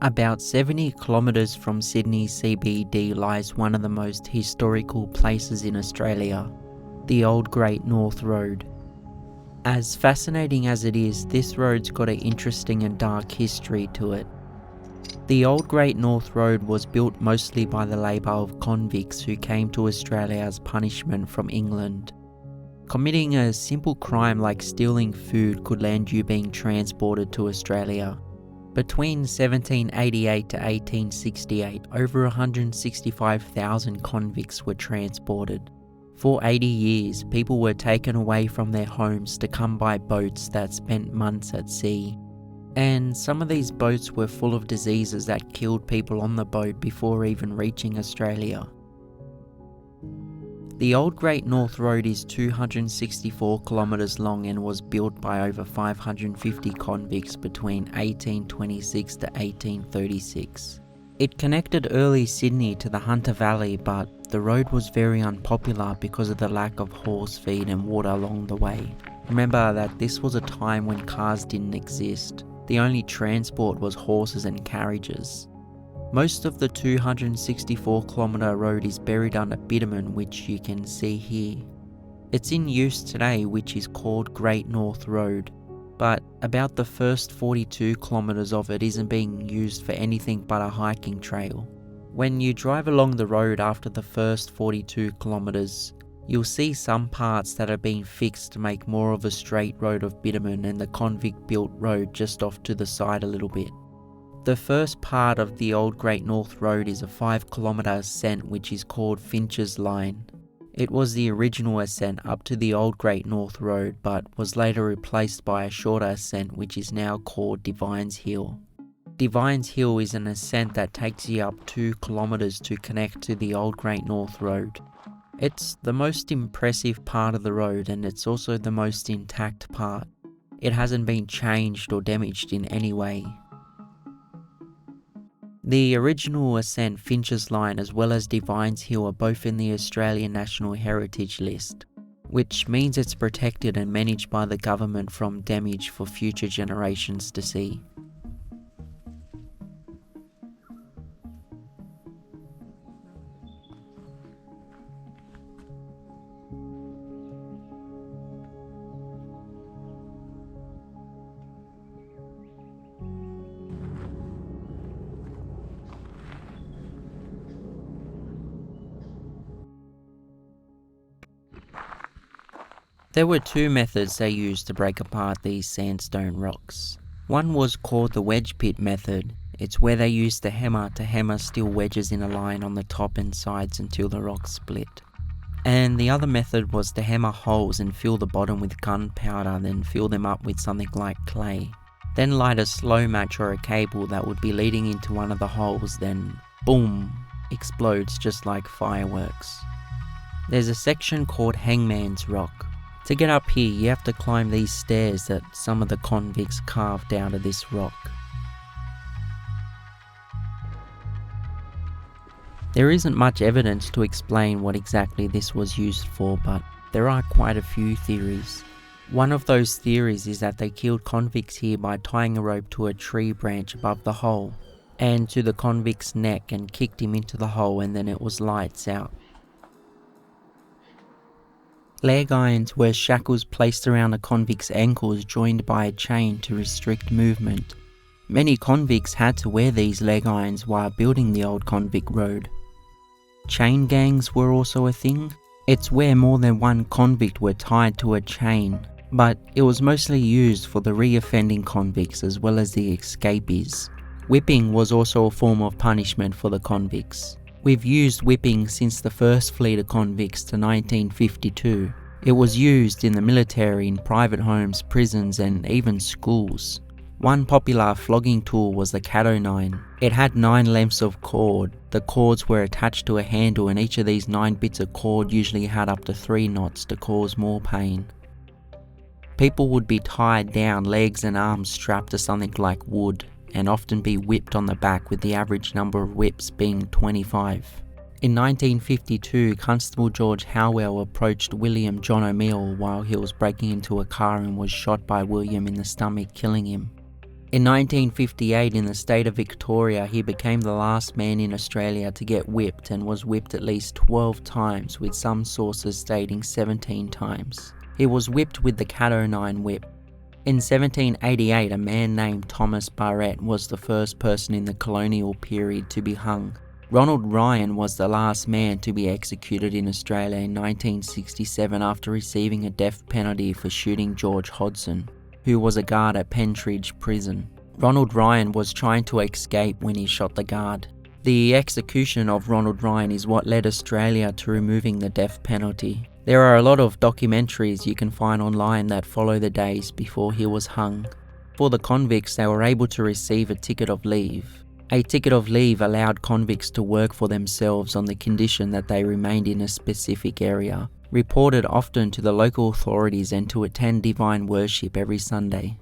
About 70 kilometres from Sydney CBD lies one of the most historical places in Australia, the Old Great North Road. As fascinating as it is, this road's got an interesting and dark history to it. The Old Great North Road was built mostly by the labour of convicts who came to Australia as punishment from England. Committing a simple crime like stealing food could land you being transported to Australia. Between 1788 to 1868, over 165,000 convicts were transported. For 80 years, people were taken away from their homes to come by boats that spent months at sea. And some of these boats were full of diseases that killed people on the boat before even reaching Australia. The Old Great North Road is 264 kilometres long and was built by over 550 convicts between 1826 to 1836. It connected early Sydney to the Hunter Valley, but the road was very unpopular because of the lack of horse feed and water along the way. Remember that this was a time when cars didn't exist. The only transport was horses and carriages. Most of the 264 kilometre road is buried under bitumen, which you can see here. It's in use today, which is called Great North Road, but about the first 42 kilometres of it isn't being used for anything but a hiking trail. When you drive along the road after the first 42 kilometres, you'll see some parts that have been fixed to make more of a straight road of bitumen and the convict-built road just off to the side a little bit. The first part of the Old Great North Road is a 5-kilometre ascent which is called Finch's Line. It was the original ascent up to the Old Great North Road, but was later replaced by a shorter ascent which is now called Divines Hill. Divines Hill is an ascent that takes you up 2 kilometres to connect to the Old Great North Road. It's the most impressive part of the road, and it's also the most intact part. It hasn't been changed or damaged in any way. The original ascent Finch's Line as well as Divines Hill are both in the Australian National Heritage List, which means it's protected and managed by the government from damage for future generations to see. There were two methods they used to break apart these sandstone rocks. One was called the wedge pit method. It's where they used the hammer to hammer steel wedges in a line on the top and sides until the rock split. And the other method was to hammer holes and fill the bottom with gunpowder, then fill them up with something like clay. Then light a slow match or a cable that would be leading into one of the holes, then boom, explodes just like fireworks. There's a section called Hangman's Rock. To get up here, you have to climb these stairs that some of the convicts carved out of this rock. There isn't much evidence to explain what exactly this was used for, but there are quite a few theories. One of those theories is that they killed convicts here by tying a rope to a tree branch above the hole and to the convict's neck and kicked him into the hole, and then it was lights out. Leg irons were shackles placed around a convict's ankles joined by a chain to restrict movement. Many convicts had to wear these leg irons while building the old convict road. Chain gangs were also a thing. It's where more than one convict were tied to a chain, but it was mostly used for the re-offending convicts as well as the escapees. Whipping was also a form of punishment for the convicts. We've used whipping since the first fleet of convicts to 1952. It was used in the military, in private homes, prisons, and even schools. One popular flogging tool was the cat-o'-nine. It had 9 lengths of cord. The cords were attached to a handle, and each of these 9 bits of cord usually had up to 3 knots to cause more pain. People would be tied down, legs and arms strapped to something like wood, and often be whipped on the back, with the average number of whips being 25. In 1952, Constable George Howell approached William John O'Meal while he was breaking into a car and was shot by William in the stomach, killing him. In 1958, in the state of Victoria, he became the last man in Australia to get whipped and was whipped at least 12 times, with some sources stating 17 times. He was whipped with the cat-o'-nine whip. In 1788, a man named Thomas Barrett was the first person in the colonial period to be hung. Ronald Ryan was the last man to be executed in Australia in 1967 after receiving a death penalty for shooting George Hodson, who was a guard at Pentridge Prison. Ronald Ryan was trying to escape when he shot the guard. The execution of Ronald Ryan is what led Australia to removing the death penalty. There are a lot of documentaries you can find online that follow the days before he was hung. For the convicts, they were able to receive a ticket of leave. A ticket of leave allowed convicts to work for themselves on the condition that they remained in a specific area, reported often to the local authorities, and to attend divine worship every Sunday.